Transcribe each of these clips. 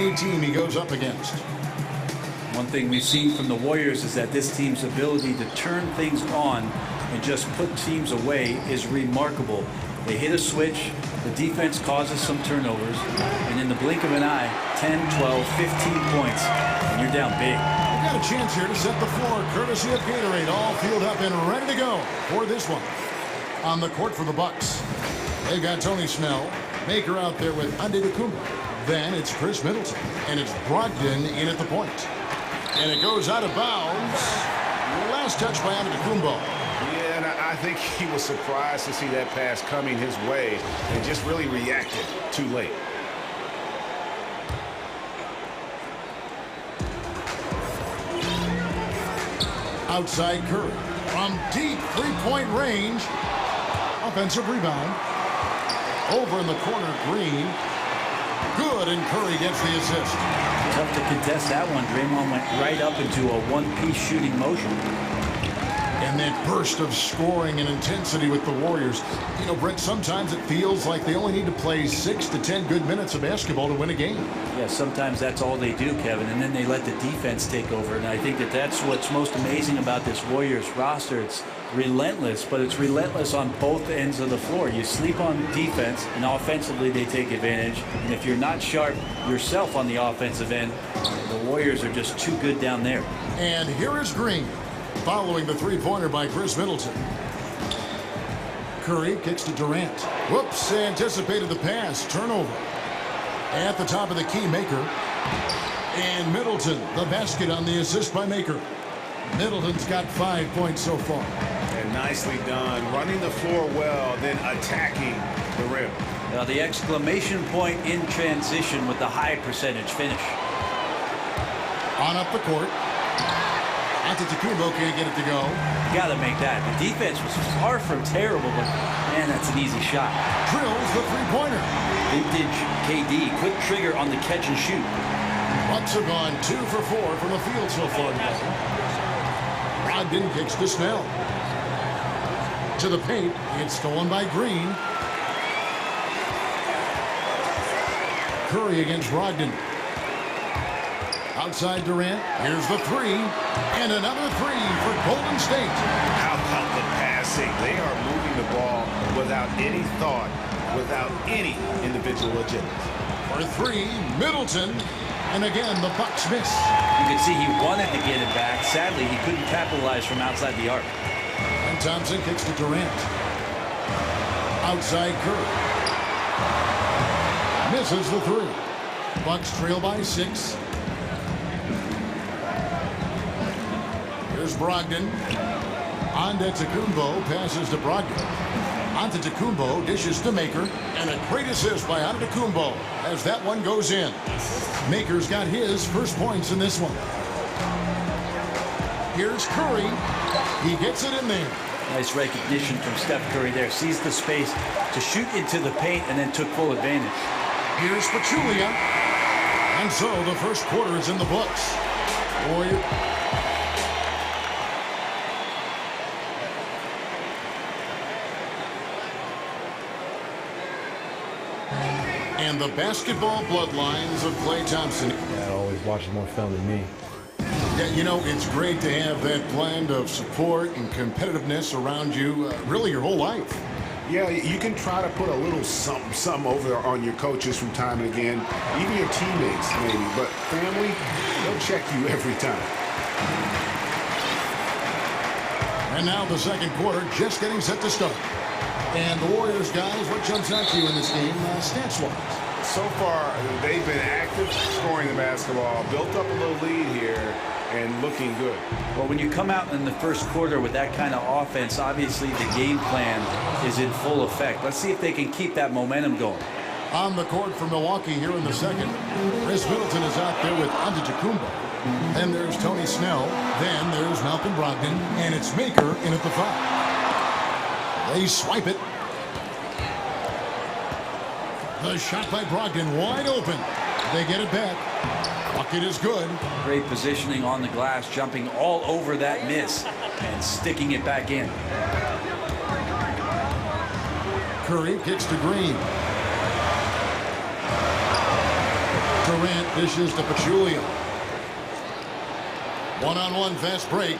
any team he goes up against. One thing we've seen from the Warriors is that this team's ability to turn things on and just put teams away is remarkable. They hit a switch, the defense causes some turnovers, and in the blink of an eye, 10, 12, 15 points, and you're down big. We've got a chance here to set the floor, courtesy of Gatorade, all fueled up and ready to go for this one. On the court for the Bucks, they've got Tony Snell, Maker out there with Antetokounmpo. Then it's Chris Middleton, and it's Brogdon in at the point. And it goes out of bounds. Last touch by Antetokounmpo. Yeah, and I think he was surprised to see that pass coming his way and just really reacted too late. Outside Curry from deep three-point range. Offensive rebound. Over in the corner, Green. Good, and Curry gets the assist. Tough to contest that one. Draymond went right up into a one-piece shooting motion. And that burst of scoring and intensity with the Warriors. You know, Brent, sometimes it feels like they only need to play 6 to 10 good minutes of basketball to win a game. Yeah, sometimes that's all they do, Kevin, and then they let the defense take over. And I think that that's what's most amazing about this Warriors roster. It's relentless, but it's relentless on both ends of the floor. You sleep on defense, and offensively they take advantage. And if you're not sharp yourself on the offensive end, the Warriors are just too good down there. And here is Green, following the three-pointer by Chris Middleton. Curry kicks to Durant. Whoops, anticipated the pass. Turnover. At the top of the key, Maker. And Middleton, the basket on the assist by Maker. Middleton's got 5 points so far. And nicely done. Running the floor well, then attacking the rim. Now the exclamation point in transition with the high percentage finish. On up the court. Antetokounmpo can't get it to go. Got to make that. The defense was far from terrible, but man, that's an easy shot. Drills the three-pointer. Vintage KD, quick trigger on the catch and shoot. Bucks have gone 2 for 4 from the field so far. Brogdon kicks to Snell. To the paint, it's stolen by Green. Curry against Brogdon. Outside Durant, here's the three, and another three for Golden State. How about the passing? They are moving the ball without any thought, without any individual agenda. For three, Middleton, and again the Bucks miss. You could see he wanted to get it back. Sadly, he couldn't capitalize from outside the arc. And Thompson kicks to Durant. Outside Curry. Misses the three. Bucks trail by 6. Here's Brogdon. Antetokounmpo passes to Brogdon. Antetokounmpo dishes to Maker. And a great assist by Antetokounmpo as that one goes in. Maker's got his first points in this one. Here's Curry. He gets it in there. Nice recognition from Steph Curry there. Sees the space to shoot into the paint and then took full advantage. Here's Pachulia. And so the first quarter is in the books. Warrior. And the basketball bloodlines of Klay Thompson. Dad always watches more film than me. Yeah, you know, it's great to have that blend of support and competitiveness around you really your whole life. Yeah, you can try to put a little something over on your coaches from time and again, even your teammates maybe, but family, they'll check you every time. And now the second quarter just getting set to start. And the Warriors, guys, what jumps out to you in this game, stats-wise? So far, they've been active scoring the basketball, built up a little lead here, and looking good. Well, when you come out in the first quarter with that kind of offense, obviously the game plan is in full effect. Let's see if they can keep that momentum going. On the court for Milwaukee here in the second, Chris Middleton is out there with Antetokounmpo. Then there's Tony Snell. Then there's Malcolm Brogdon. And it's Maker in at the 5. They swipe it. The shot by Brogdon wide open. They get it back. Bucket is good. Great positioning on the glass, jumping all over that miss and sticking it back in. Curry kicks to Green. Durant dishes to Pachulia. One-on-one fast break.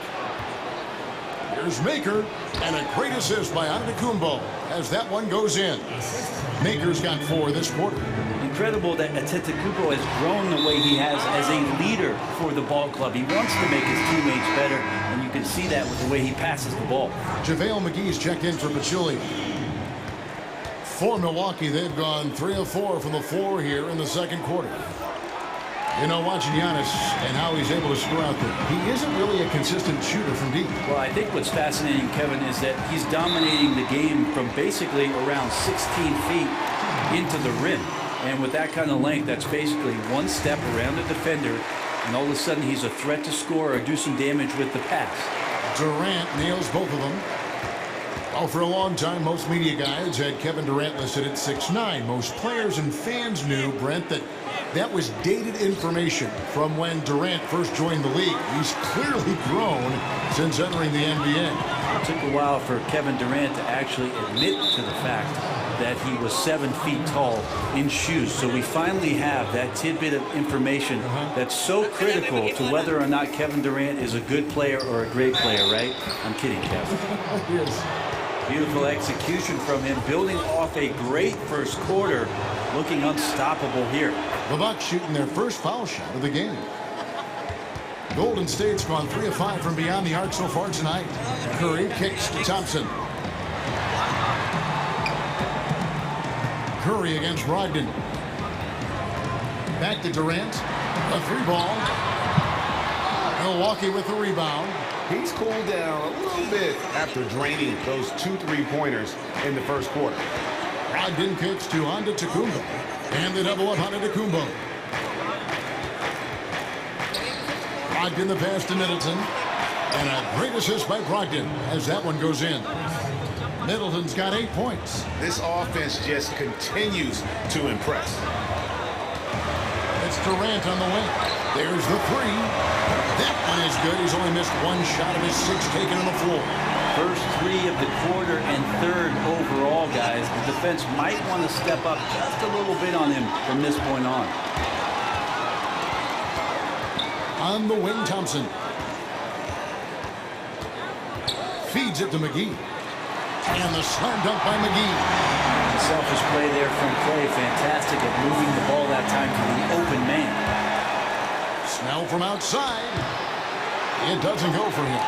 Here's Maker, and a great assist by Antetokounmpo as that one goes in. Maker's got 4 this quarter. Incredible that Antetokounmpo has grown the way he has as a leader for the ball club. He wants to make his teammates better, and you can see that with the way he passes the ball. JaVale McGee's checked in for Pachulia. For Milwaukee, they've gone 3 of 4 from the floor here in the second quarter. You know, watching Giannis and how he's able to score out there, he isn't really a consistent shooter from deep. Well, I think what's fascinating, Kevin, is that he's dominating the game from basically around 16 feet into the rim. And with that kind of length, that's basically one step around the defender, and all of a sudden he's a threat to score or do some damage with the pass. Durant nails both of them. Well, for a long time, most media guides had Kevin Durant listed at 6'9". Most players and fans knew, Brent, that was dated information from when Durant first joined the league. He's clearly grown since entering the NBA. It took a while for Kevin Durant to actually admit to the fact that he was 7 feet tall in shoes. So we finally have that tidbit of information that's so critical to whether or not Kevin Durant is a good player or a great player, right? I'm kidding, Kevin. Yes. Beautiful execution from him, building off a great first quarter, looking unstoppable here. The Bucks shooting their first foul shot of the game. Golden State's gone 3 of 5 from beyond the arc so far tonight. Curry kicks to Thompson. Curry against Brogdon. Back to Durant. A 3-ball. Milwaukee with the rebound. He's cooled down a little bit after draining those 2 3-pointers in the first quarter. Brogdon kicks to Antetokounmpo. And the double up Antetokounmpo. Brogdon the pass to Middleton. And a great assist by Brogdon as that one goes in. Middleton's got 8 points. This offense just continues to impress. It's Durant on the wing. There's the 3. That one is good. He's only missed 1 shot of his 6 taken on the floor. First 3 of the quarter and 3rd overall, guys. The defense might want to step up just a little bit on him from this point on. On the wing, Thompson. Feeds it to McGee. And the slam dunk by McGee. The selfish play there from Clay. Fantastic at moving the ball that time to the open man. Snell from outside. It doesn't go for him.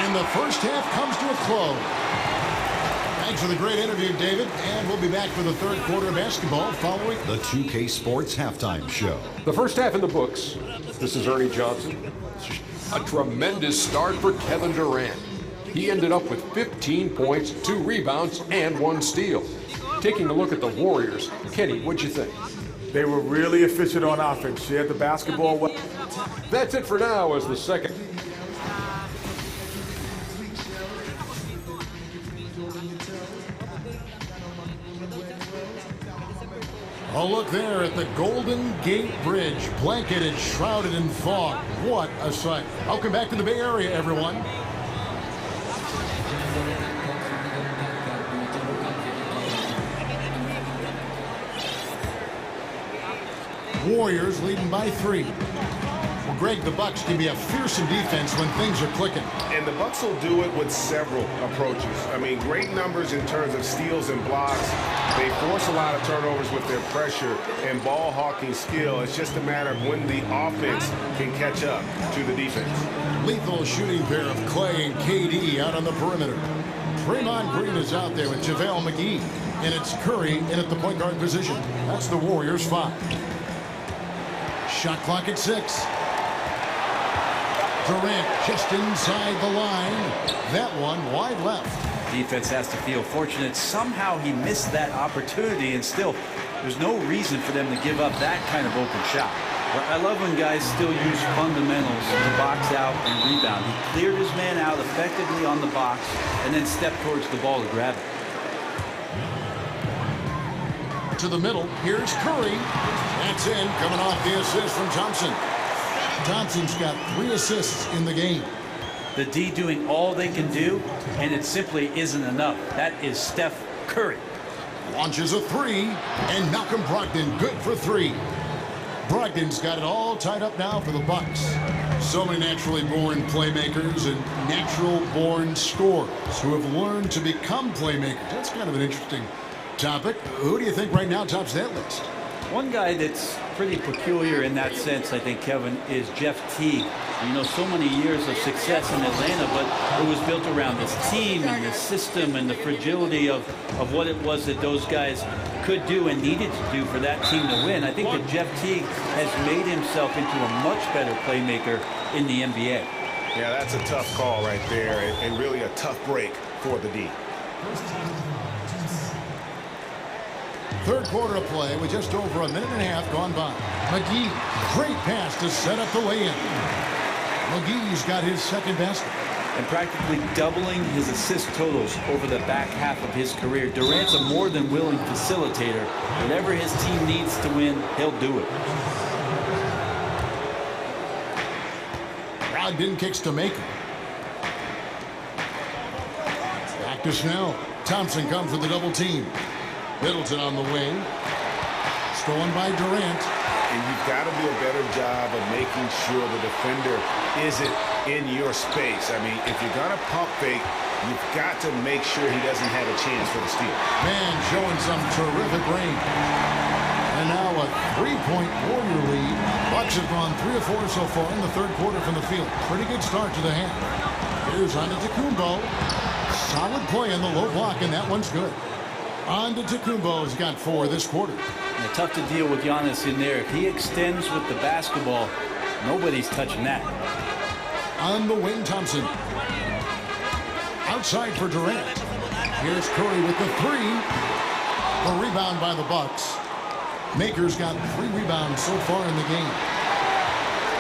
And the first half comes to a close. Thanks for the great interview, David. And we'll be back for the third quarter of basketball following the 2K Sports Halftime Show. The first half in the books. This is Ernie Johnson. A tremendous start for Kevin Durant. He ended up with 15 points, 2 rebounds, and 1 steal. Taking a look at the Warriors, Kenny, what'd you think? They were really efficient on offense. Shared the basketball well. That's it for now as the second. A look there at the Golden Gate Bridge, blanketed, shrouded in fog. What a sight. Welcome back to the Bay Area, everyone. Warriors leading by 3. Well, Greg, the Bucks can be a fearsome defense when things are clicking. And the Bucks will do it with several approaches. I mean, great numbers in terms of steals and blocks. They force a lot of turnovers with their pressure and ball hawking skill. It's just a matter of when the offense can catch up to the defense. Lethal shooting pair of Clay and KD out on the perimeter. Draymond Green is out there with JaVale McGee. And it's Curry in at the point guard position. That's the Warriors' 5. Shot clock at 6. Durant just inside the line. That one wide left. Defense has to feel fortunate. Somehow he missed that opportunity, and still, there's no reason for them to give up that kind of open shot. But I love when guys still use fundamentals to box out and rebound. He cleared his man out effectively on the box and then stepped towards the ball to grab it. To the middle, here's Curry. That's in, coming off the assist from Thompson. Thompson's got 3 assists in the game. The D doing all they can do, and it simply isn't enough. That is Steph Curry. Launches a three, and Malcolm Brogdon good for three. Brogdon's got it all tied up now for the Bucks. So many naturally born playmakers and natural-born scorers who have learned to become playmakers. That's kind of an interesting topic. Who do you think right now tops that list? One guy that's pretty peculiar in that sense, I think, Kevin, is Jeff Teague. You know, so many years of success in Atlanta, but it was built around this team and the system and the fragility of what it was that those guys could do and needed to do for that team to win. I think that Jeff Teague has made himself into a much better playmaker in the NBA. Yeah, that's a tough call right there, and really a tough break for the D. Third quarter of play with just over a minute and a half gone by. McGee, great pass to set up the lay-in. McGee's got his second basket. And practically doubling his assist totals over the back half of his career. Durant's a more than willing facilitator. Whatever his team needs to win, he'll do it. Brogdon kicks to make it. Back to Snell. Thompson comes with the double team. Middleton on the wing. Stolen by Durant. And you've got to do a better job of making sure the defender isn't in your space. I mean, if you're going to pump fake, you've got to make sure he doesn't have a chance for the steal. Man, showing some terrific range. And now a three-point Warrior lead. Bucks have gone 3 of 4 so far in the third quarter from the field. Pretty good start to the half. Here's Antetokounmpo. Solid play in the low block, and that one's good. Antetokounmpo's got 4 this quarter. And tough to deal with Giannis in there. If he extends with the basketball, nobody's touching that. On the wing, Thompson. Outside for Durant. Here's Curry with the three. A rebound by the Bucks. Maker's got 3 rebounds so far in the game.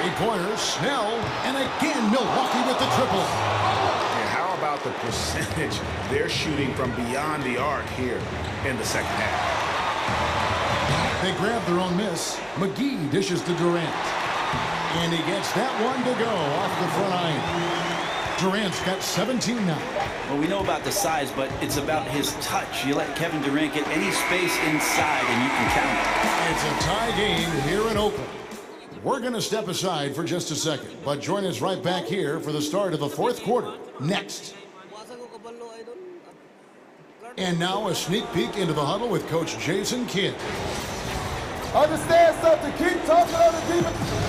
3-pointers, Snell, and again Milwaukee with the triple. And how about the percentage they're shooting from beyond the arc here in the second half? They grab their own miss. McGee dishes to Durant. And he gets that one to go off the front iron. Durant's got 17 now. Well, we know about the size, but it's about his touch. You let Kevin Durant get any space inside, and you can count it. It's a tie game here in Oakland. We're going to step aside for just a second, but join us right back here for the start of the fourth quarter next. And now a sneak peek into the huddle with Coach Jason Kidd. Understand something. Keep talking on the defense.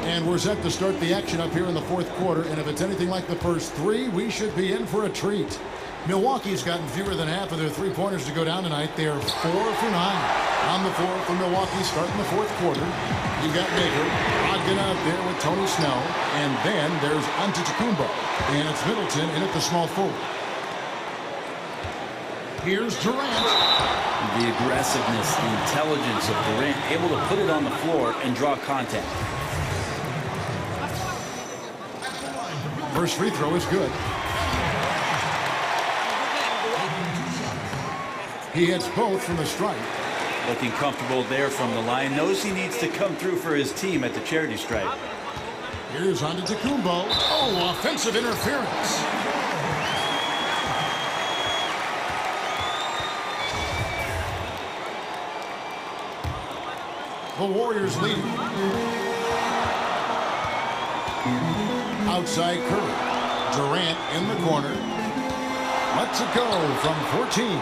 And we're set to start the action up here in the fourth quarter. And if it's anything like the first 3, we should be in for a treat. Milwaukee's gotten fewer than half of their 3-pointers to go down tonight. They're 4 for 9 on the floor for Milwaukee starting the fourth quarter. You got Baker, Brogdon out there with Tony Snell. And then there's Antetokounmpo. And it's Middleton in at the small forward. Here's Durant. The aggressiveness, the intelligence of Durant, able to put it on the floor and draw contact. First free throw is good. He hits both from the stripe. Looking comfortable there from the line. Knows he needs to come through for his team at the charity stripe. Here's Antetokounmpo. Oh, offensive interference. The Warriors lead. Outside Curry. Durant in the corner. Lets it go from 14.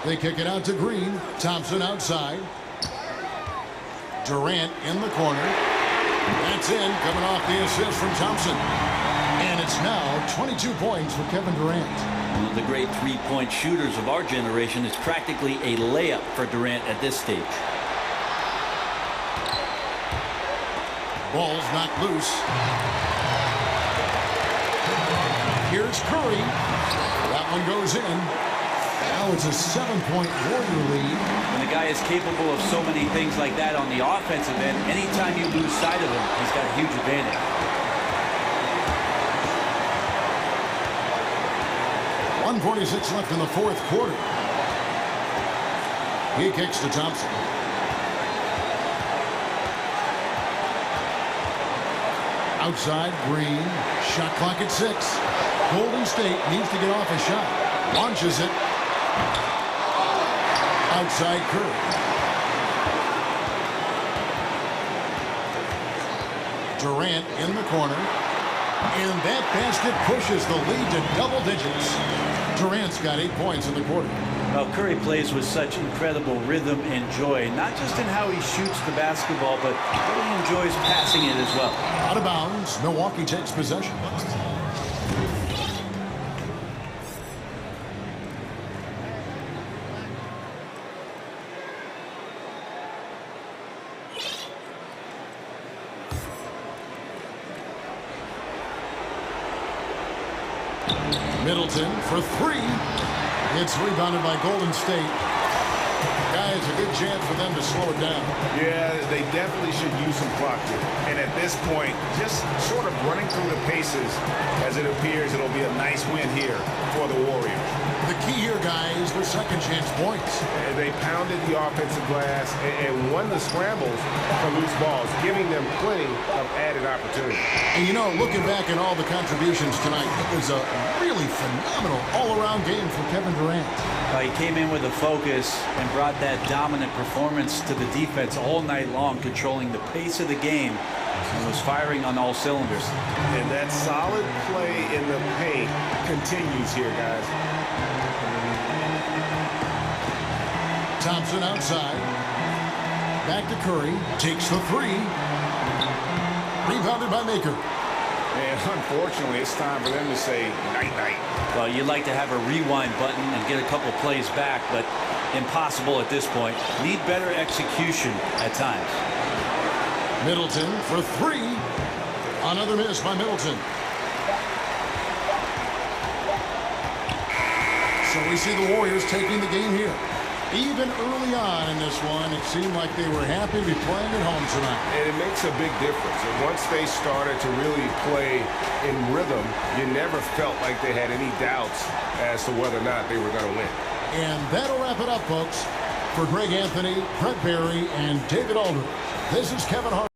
They kick it out to Green. Thompson outside. Durant in the corner. That's in, coming off the assist from Thompson. And it's now 22 points for Kevin Durant. One of the great three-point shooters of our generation. Is practically a layup for Durant at this stage. Ball's knocked loose. Here's Curry. That one goes in. Now it's a 7-point Warrior lead. When a guy is capable of so many things like that on the offensive end, anytime you lose sight of him, he's got a huge advantage. 1:46 left in the fourth quarter. He kicks to Thompson. Outside, Green. Shot clock at 6. Golden State needs to get off a shot. Launches it. Outside Curry. Durant in the corner. And that basket pushes the lead to double digits. Durant's got 8 points in the quarter. Well, Curry plays with such incredible rhythm and joy, not just in how he shoots the basketball, but really enjoys passing it as well. Out of bounds, Milwaukee takes possession. Middleton for three. It's rebounded by Golden State. Guys, a good chance for them to slow it down. Yeah, they definitely should use some clock here. And at this point, just sort of running through the paces as it appears it'll be a nice win here for the Warriors. The key here, guys, the second chance points. And they pounded the offensive glass and won the scrambles for loose balls, giving them plenty of added opportunity. And you know, looking back at all the contributions tonight, it was a really phenomenal all-around game for Kevin Durant. He came in with a focus and brought that dominant performance to the defense all night long, controlling the pace of the game and was firing on all cylinders. And that solid play in the paint continues here, guys. Thompson outside. Back to Curry. Takes the three. Rebounded by Maker. And unfortunately, it's time for them to say night-night. Well, you'd like to have a rewind button and get a couple plays back, but impossible at this point. Need better execution at times. Middleton for three. Another miss by Middleton. So we see the Warriors taking the game here. Even early on in this one, it seemed like they were happy to be playing at home tonight. And it makes a big difference. And once they started to really play in rhythm, you never felt like they had any doubts as to whether or not they were going to win. And that'll wrap it up, folks. For Greg Anthony, Brett Barry, and David Aldridge, this is Kevin Hart.